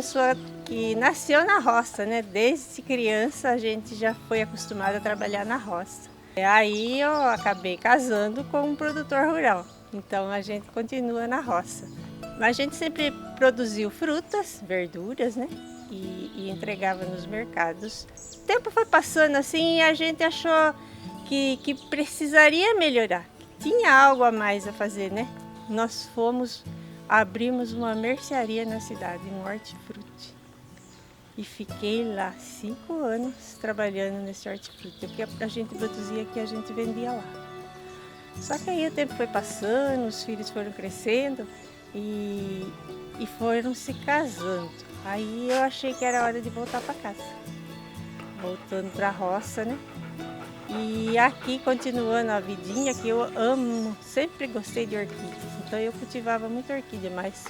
pessoa que nasceu na roça, né? Desde criança a gente já foi acostumado a trabalhar na roça. Aí eu acabei casando com um produtor rural, então a gente continua na roça. Mas a gente sempre produziu frutas, verduras, né? E entregava nos mercados. O tempo foi passando assim e a gente achou que precisaria melhorar, que tinha algo a mais a fazer, né? Nós abrimos uma mercearia na cidade, um hortifruti. E fiquei lá 5 anos trabalhando nesse hortifruti. O que a gente produzia aqui, a gente vendia lá. Só que aí o tempo foi passando, os filhos foram crescendo e foram se casando. Aí eu achei que era hora de voltar para casa. Voltando para a roça, né? E aqui continuando a vidinha, que eu amo, sempre gostei de orquídeas. Então eu cultivava muita orquídea, mas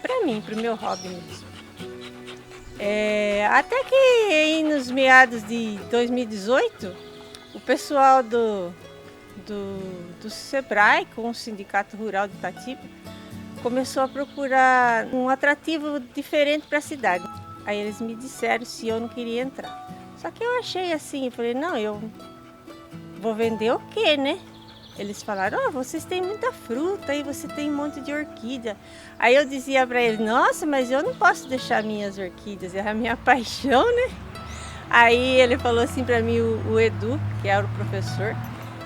para mim, para o meu hobby mesmo. Até que aí nos meados de 2018, o pessoal do Sebrae, com o Sindicato Rural de Itatiba, começou a procurar um atrativo diferente para a cidade. Aí eles me disseram se eu não queria entrar. Só que eu achei assim, eu falei, não, eu vou vender o quê, né? Eles falaram, vocês têm muita fruta e você tem um monte de orquídea. Aí eu dizia para eles, nossa, mas eu não posso deixar minhas orquídeas, é a minha paixão, né? Aí ele falou assim para mim, o Edu, que era o professor,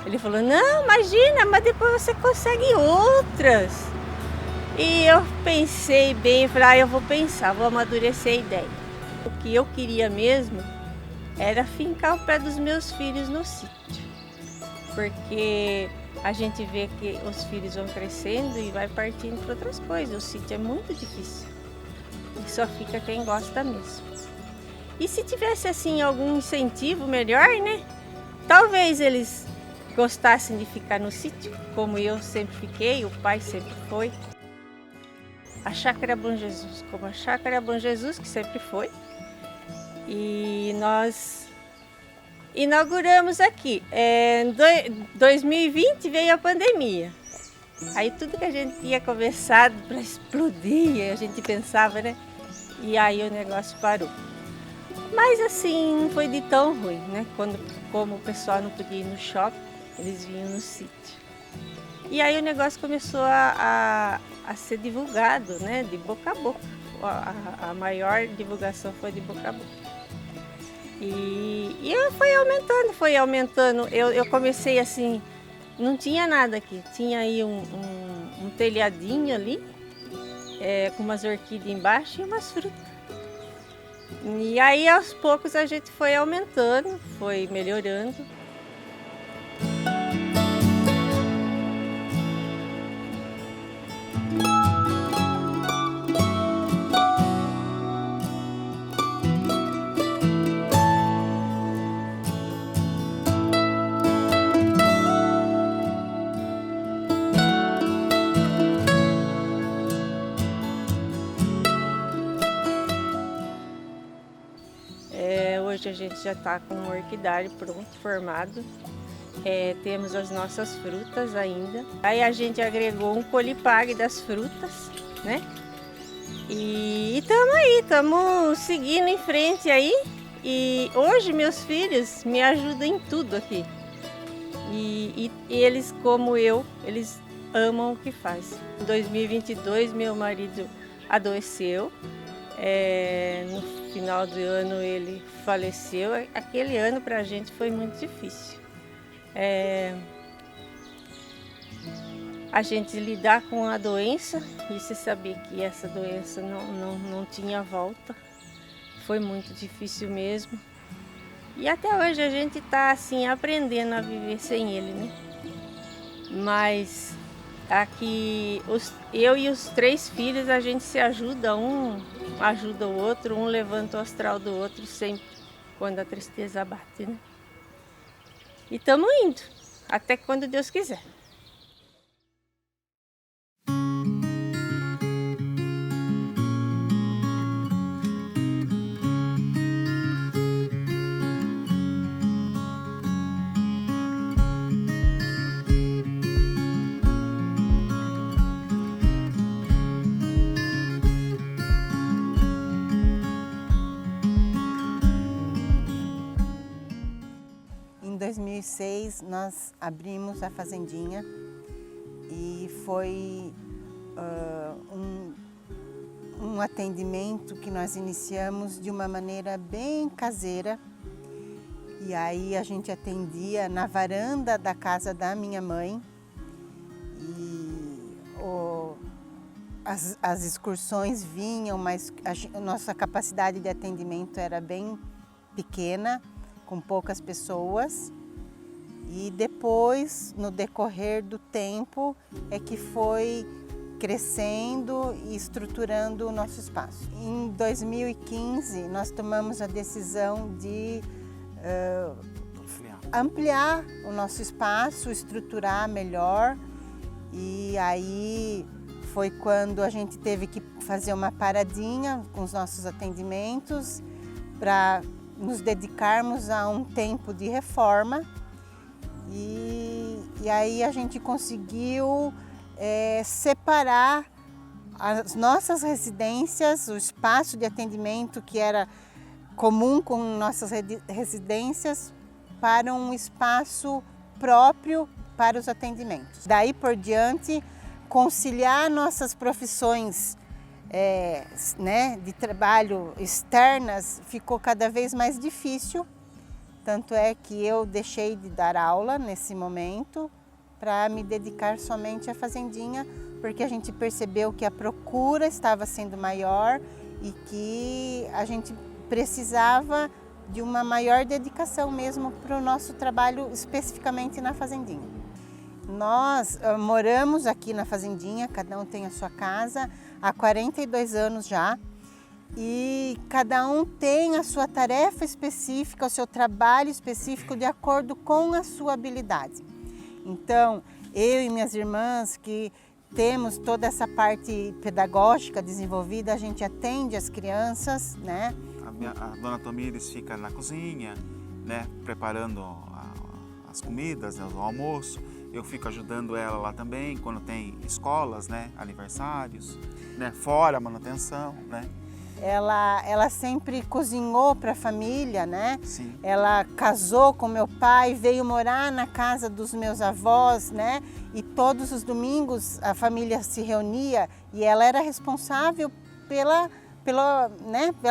ele falou, não, imagina, mas depois você consegue outras. E eu pensei bem, falei, eu vou pensar, vou amadurecer a ideia. O que eu queria mesmo era fincar o pé dos meus filhos no sítio. Porque a gente vê que os filhos vão crescendo e vai partindo para outras coisas. O sítio é muito difícil. E só fica quem gosta mesmo. E se tivesse assim algum incentivo melhor, né? Talvez eles gostassem de ficar no sítio, como eu sempre fiquei, o pai sempre foi. A Chácara Bom Jesus, como a Chácara Bom Jesus, que sempre foi. E nós inauguramos aqui. Em 2020 veio a pandemia. Aí tudo que a gente tinha conversado para explodir, a gente pensava, né? E aí o negócio parou. Mas assim, não foi de tão ruim, né? Como o pessoal não podia ir no shopping, eles vinham no sítio. E aí o negócio começou a ser divulgado, né? De boca a boca. A maior divulgação foi de boca a boca. E foi aumentando. Eu comecei assim, não tinha nada aqui. Tinha aí um telhadinho ali, com umas orquídeas embaixo e umas frutas. E aí aos poucos a gente foi aumentando, foi melhorando. Hoje a gente já está com um orquidário pronto, formado. Temos as nossas frutas ainda. Aí a gente agregou um colipag das frutas, né? E estamos seguindo em frente aí. E hoje meus filhos me ajudam em tudo aqui. E eles, como eu, eles amam o que faz. Em 2022 meu marido adoeceu. No final do ano ele faleceu. Aquele ano para a gente foi muito difícil. A gente lidar com a doença e se saber que essa doença não tinha volta, foi muito difícil mesmo. E até hoje a gente está assim aprendendo a viver sem ele, né? Mas aqui eu e os 3 filhos a gente se ajuda, um ajuda o outro, um levanta o astral do outro sempre quando a tristeza bate, né? E estamos indo, até quando Deus quiser. 2006 nós abrimos a fazendinha e foi um atendimento que nós iniciamos de uma maneira bem caseira. E aí a gente atendia na varanda da casa da minha mãe e as excursões vinham, mas a nossa capacidade de atendimento era bem pequena, com poucas pessoas. E depois, no decorrer do tempo, é que foi crescendo e estruturando o nosso espaço. Em 2015, nós tomamos a decisão de ampliar o nosso espaço, estruturar melhor, e aí foi quando a gente teve que fazer uma paradinha com os nossos atendimentos para nos dedicarmos a um tempo de reforma, e aí a gente conseguiu separar as nossas residências, o espaço de atendimento que era comum com nossas residências, para um espaço próprio para os atendimentos. Daí por diante, conciliar nossas profissões de trabalho externas ficou cada vez mais difícil, tanto é que eu deixei de dar aula nesse momento para me dedicar somente à fazendinha, porque a gente percebeu que a procura estava sendo maior e que a gente precisava de uma maior dedicação mesmo para o nosso trabalho, especificamente na fazendinha. Nós moramos aqui na fazendinha, cada um tem a sua casa, há 42 anos já, e cada um tem a sua tarefa específica, o seu trabalho específico de acordo com a sua habilidade. Então, eu e minhas irmãs que temos toda essa parte pedagógica desenvolvida, a gente atende as crianças, né? A dona Tomires fica na cozinha, né, preparando as comidas, né, o almoço. Eu fico ajudando ela lá também, quando tem escolas, né, aniversários, né, fora a manutenção, né. Ela sempre cozinhou para a família, né? Sim. Ela casou com meu pai, veio morar na casa dos meus avós, né? E todos os domingos a família se reunia e ela era responsável pela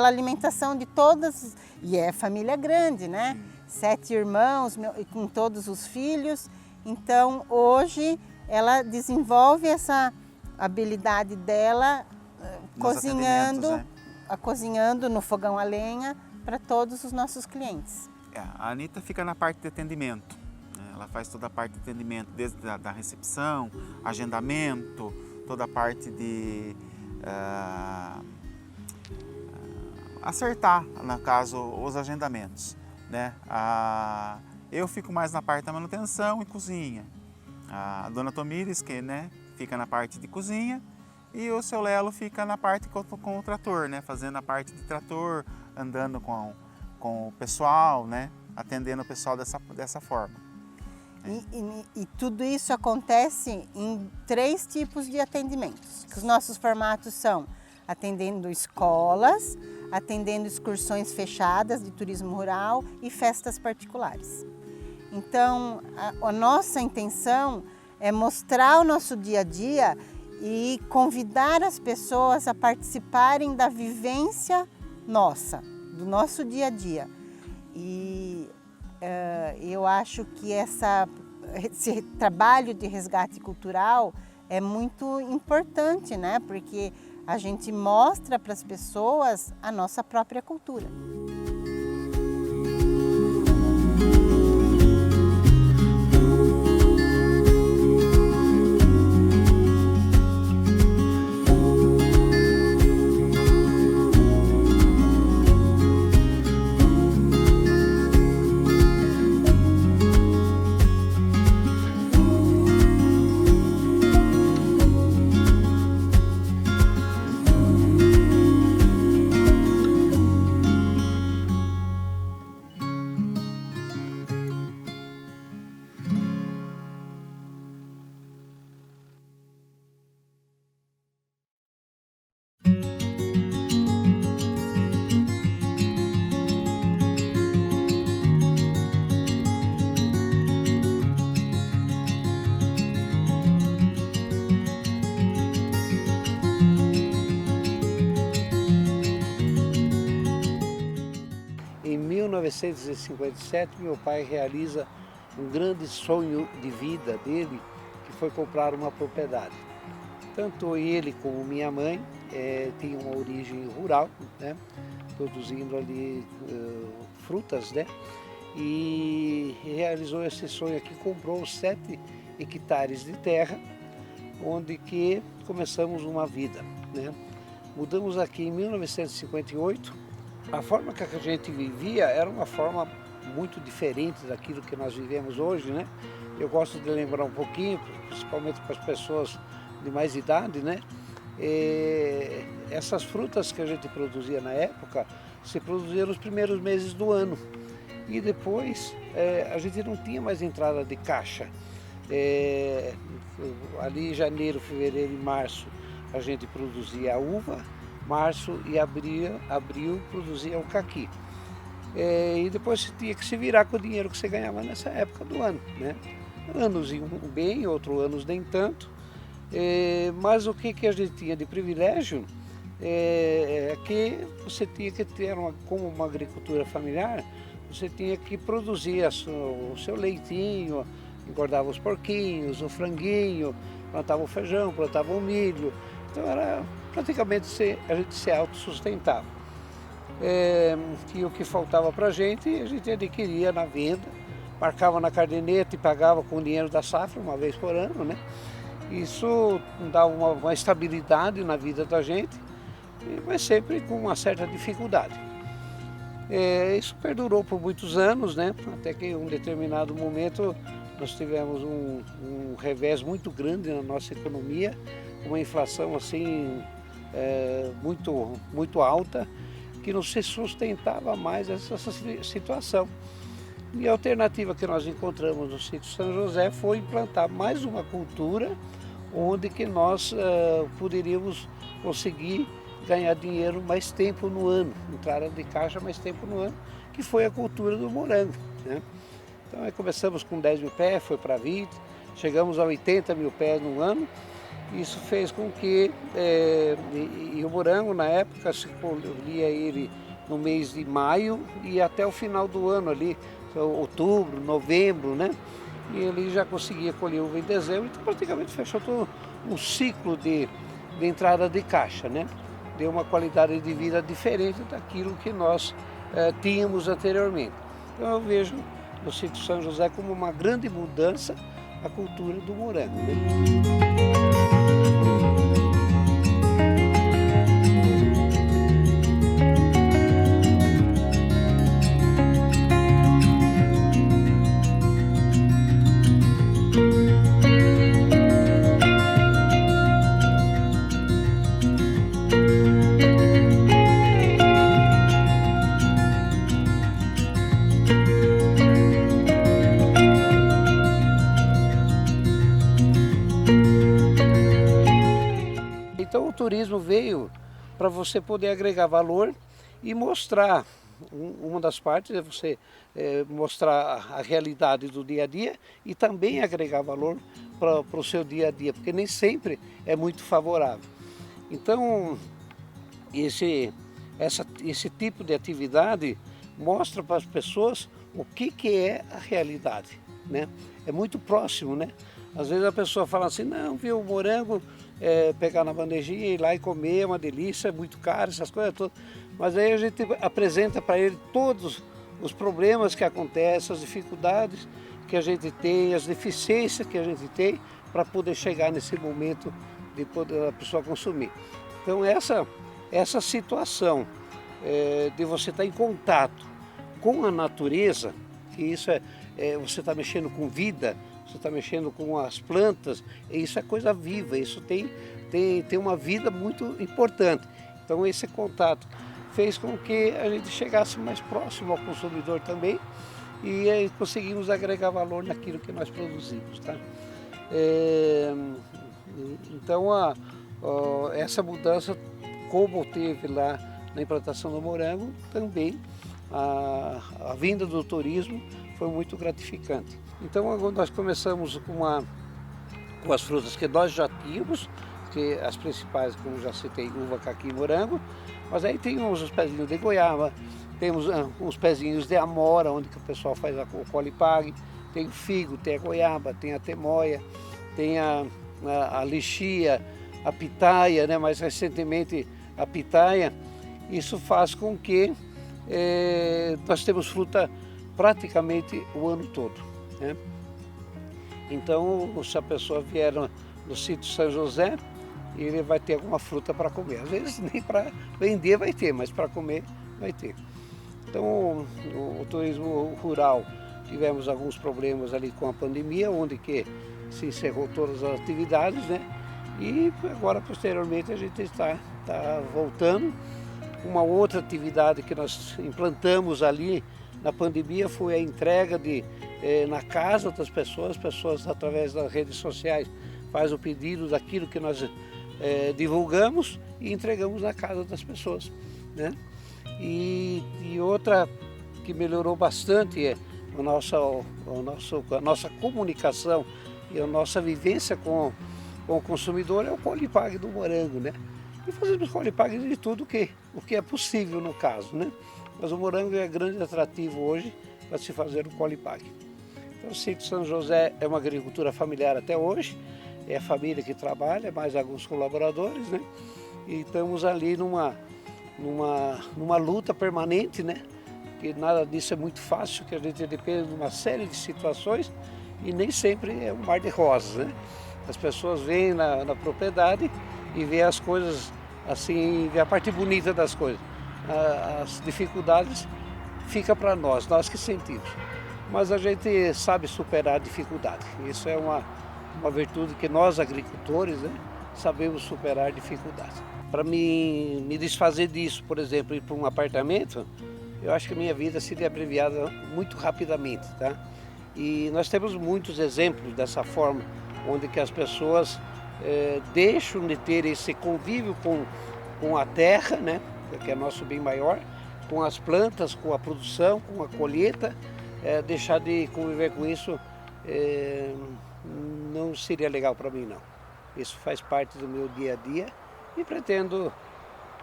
alimentação de todas. E é família grande, né? 7 irmãos com todos os filhos. Então hoje ela desenvolve essa habilidade dela cozinhando no fogão a lenha para todos os nossos clientes. A Anita fica na parte de atendimento, né? Ela faz toda a parte de atendimento, desde da recepção, agendamento, toda a parte de acertar, no caso, os agendamentos, né? Eu fico mais na parte da manutenção e cozinha. A dona Tomires, que, né, fica na parte de cozinha, e o seu Lelo fica na parte com o trator, né? Fazendo a parte de trator, andando com o pessoal, né? Atendendo o pessoal dessa forma. E tudo isso acontece em 3 tipos de atendimentos. Os nossos formatos são atendendo escolas, atendendo excursões fechadas de turismo rural e festas particulares. Então, a nossa intenção é mostrar o nosso dia a dia e convidar as pessoas a participarem da vivência nossa, do nosso dia a dia. E eu acho que esse trabalho de resgate cultural é muito importante, né? Porque a gente mostra para as pessoas a nossa própria cultura. 1957, meu pai realiza um grande sonho de vida dele, que foi comprar uma propriedade. Tanto ele como minha mãe tinham uma origem rural, né, produzindo ali frutas, né, e realizou esse sonho aqui, comprou 7 hectares de terra, onde que começamos uma vida, né. Mudamos aqui em 1958. A forma que a gente vivia era uma forma muito diferente daquilo que nós vivemos hoje, né? Eu gosto de lembrar um pouquinho, principalmente para as pessoas de mais idade, né? Essas frutas que a gente produzia na época se produziam nos primeiros meses do ano e depois a gente não tinha mais entrada de caixa. Ali em janeiro, fevereiro e março a gente produzia a uva, março e abril produzia o caqui. E depois você tinha que se virar com o dinheiro que você ganhava nessa época do ano, né? Anos iam bem, outros anos nem tanto. Mas o que a gente tinha de privilégio é que você tinha que ter, como uma agricultura familiar, você tinha que produzir o seu leitinho, engordava os porquinhos, o franguinho, plantava o feijão, plantava o milho. Então era praticamente a gente se autossustentava. E o que faltava para a gente adquiria na venda, marcava na caderneta e pagava com o dinheiro da safra uma vez por ano, né? Isso dava uma estabilidade na vida da gente, mas sempre com uma certa dificuldade. Isso perdurou por muitos anos, né? Até que em um determinado momento nós tivemos um revés muito grande na nossa economia, uma inflação assim muito alta, que não se sustentava mais essa situação. E a alternativa que nós encontramos no sítio São José foi implantar mais uma cultura onde que nós poderíamos conseguir ganhar dinheiro mais tempo no ano, entrada de caixa mais tempo no ano, que foi a cultura do morango, né? Então aí começamos com 10 mil pés, foi para 20, chegamos a 80 mil pés no ano. Isso fez com que, e o morango na época se colhia ele no mês de maio e até o final do ano ali, outubro, novembro, né? E ele já conseguia colher uva em dezembro, então praticamente fechou todo um ciclo de entrada de caixa, né? Deu uma qualidade de vida diferente daquilo que nós tínhamos anteriormente. Então eu vejo no sítio São José como uma grande mudança a cultura do morango, né? Então o turismo veio para você poder agregar valor e mostrar, uma das partes é você mostrar a realidade do dia a dia e também agregar valor para o seu dia a dia, porque nem sempre é muito favorável. Então esse tipo de atividade mostra para as pessoas o que é a realidade, né? É muito próximo, né? Às vezes a pessoa fala assim, não, viu, o morango, pegar na bandejinha e ir lá e comer, é uma delícia, é muito caro, essas coisas todas. Mas aí a gente apresenta para ele todos os problemas que acontecem, as dificuldades que a gente tem, as deficiências que a gente tem para poder chegar nesse momento de poder a pessoa consumir. Então essa situação de você estar em contato com a natureza, que isso você está mexendo com vida, você está mexendo com as plantas, isso é coisa viva, isso tem uma vida muito importante. Então esse contato fez com que a gente chegasse mais próximo ao consumidor também e aí conseguimos agregar valor naquilo que nós produzimos, tá? Então essa mudança, como teve lá na implantação do morango, também a vinda do turismo foi muito gratificante. Então nós começamos com as frutas que nós já tínhamos, que as principais, como já citei, uva, caqui e morango, mas aí tínhamos os pezinhos de goiaba, temos uns pezinhos de amora, onde que o pessoal faz o colhe-pague, tem o figo, tem a goiaba, tem a temoia, tem a lixia, a pitaia, né? Mais recentemente a pitaia. Isso faz com que nós temos fruta praticamente o ano todo, né? Então, se a pessoa vier no sítio São José, ele vai ter alguma fruta para comer. Às vezes nem para vender vai ter, mas para comer vai ter. Então, o turismo rural, tivemos alguns problemas ali com a pandemia, onde que se encerrou todas as atividades, né? E agora, posteriormente, a gente está voltando. Uma outra atividade que nós implantamos ali na pandemia foi a entrega na casa das pessoas. As pessoas, através das redes sociais, fazem o pedido daquilo que nós divulgamos e entregamos na casa das pessoas, né? E outra que melhorou bastante é a nossa comunicação e a nossa vivência com o consumidor é o colhe-pague do morango, né? E fazemos colhe-pague de tudo o que é possível no caso, né? Mas o morango é grande atrativo hoje para se fazer o colhe-pague. Então o sítio São José é uma agricultura familiar até hoje, é a família que trabalha, mais alguns colaboradores, né? E estamos ali numa luta permanente, né? Que nada disso é muito fácil, que a gente depende de uma série de situações e nem sempre é um mar de rosas, né? As pessoas vêm na propriedade e vê as coisas assim, vê a parte bonita das coisas. As dificuldades ficam para nós que sentimos. Mas a gente sabe superar a dificuldade. Isso é uma virtude que nós, agricultores, né, sabemos superar a dificuldade. Para me desfazer disso, por exemplo, ir para um apartamento, eu acho que a minha vida seria abreviada muito rapidamente, tá? E nós temos muitos exemplos dessa forma, onde que as pessoas deixam de ter esse convívio com a terra, né, que é nosso bem maior, com as plantas, com a produção, com a colheita. Deixar de conviver com isso não seria legal para mim, não. Isso faz parte do meu dia a dia e pretendo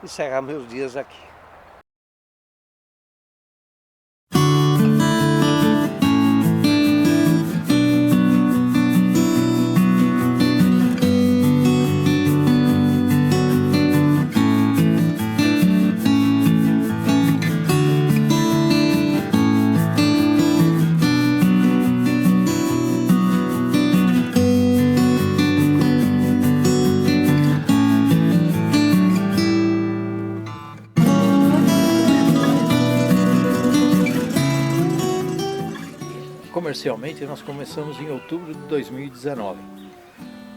encerrar meus dias aqui. Comercialmente, nós começamos em outubro de 2019,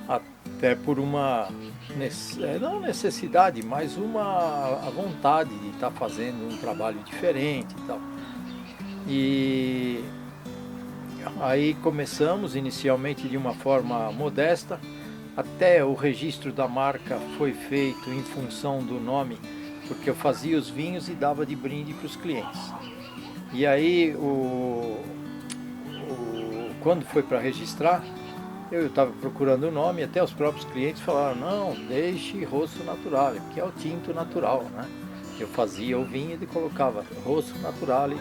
até por não necessidade, mas a vontade de estar fazendo um trabalho diferente e tal. E aí começamos inicialmente de uma forma modesta, até o registro da marca foi feito em função do nome, porque eu fazia os vinhos e dava de brinde para os clientes. E aí quando foi para registrar, eu estava procurando o nome, até os próprios clientes falaram, não, deixe rosto natural, que é o tinto natural, né? Eu fazia o vinho e colocava rosto natural e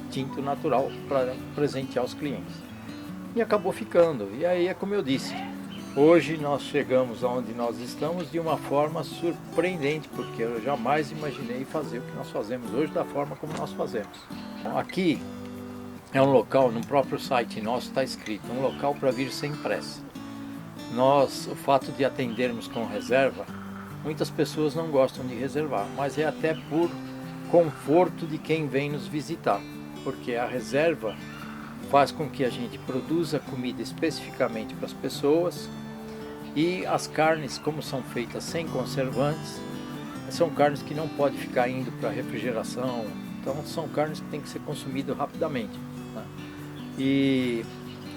tinto natural para presentear os clientes. E acabou ficando. E aí é como eu disse, hoje nós chegamos aonde nós estamos de uma forma surpreendente, porque eu jamais imaginei fazer o que nós fazemos hoje da forma como nós fazemos. Aqui é um local, no próprio site nosso está escrito, um local para vir sem pressa. O fato de atendermos com reserva, muitas pessoas não gostam de reservar, mas é até por conforto de quem vem nos visitar, porque a reserva faz com que a gente produza comida especificamente para as pessoas e as carnes, como são feitas sem conservantes, são carnes que não podem ficar indo para refrigeração, então são carnes que têm que ser consumidas rapidamente. E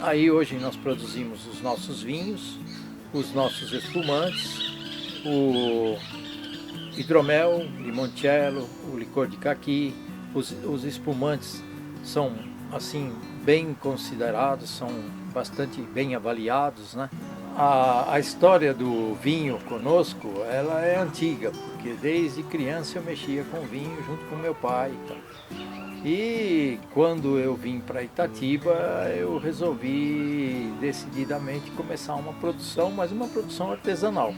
aí hoje nós produzimos os nossos vinhos, os nossos espumantes, o hidromel, limoncello, o licor de caqui. Os espumantes são assim bem considerados, são bastante bem avaliados, né? A história do vinho conosco, ela é antiga, porque desde criança eu mexia com vinho junto com meu pai e tal. E quando eu vim para Itatiba, eu resolvi decididamente começar uma produção, mas uma produção artesanal.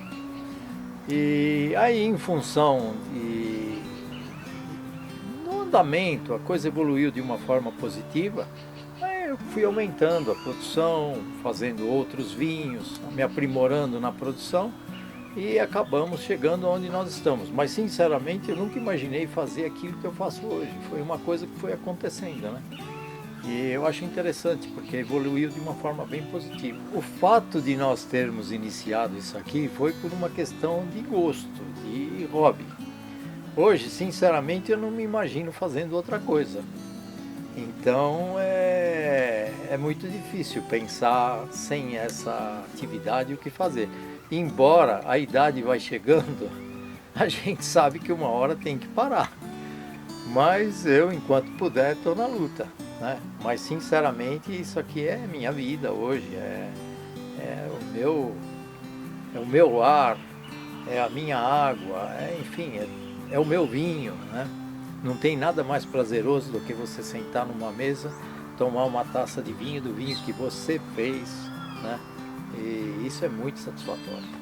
E aí, em função no andamento, a coisa evoluiu de uma forma positiva, aí eu fui aumentando a produção, fazendo outros vinhos, me aprimorando na produção, e acabamos chegando onde nós estamos. Mas sinceramente eu nunca imaginei fazer aquilo que eu faço hoje. Foi uma coisa que foi acontecendo, né? E eu acho interessante porque evoluiu de uma forma bem positiva. O fato de nós termos iniciado isso aqui foi por uma questão de gosto, de hobby. Hoje, sinceramente, eu não me imagino fazendo outra coisa. Então é muito difícil pensar sem essa atividade o que fazer. Embora a idade vai chegando, a gente sabe que uma hora tem que parar. Mas eu, enquanto puder, estou na luta, né? Mas sinceramente isso aqui é minha vida hoje, é o meu ar, é a minha água, enfim, é o meu vinho, né? Não tem nada mais prazeroso do que você sentar numa mesa, tomar uma taça de vinho, do vinho que você fez, né? E isso é muito satisfatório.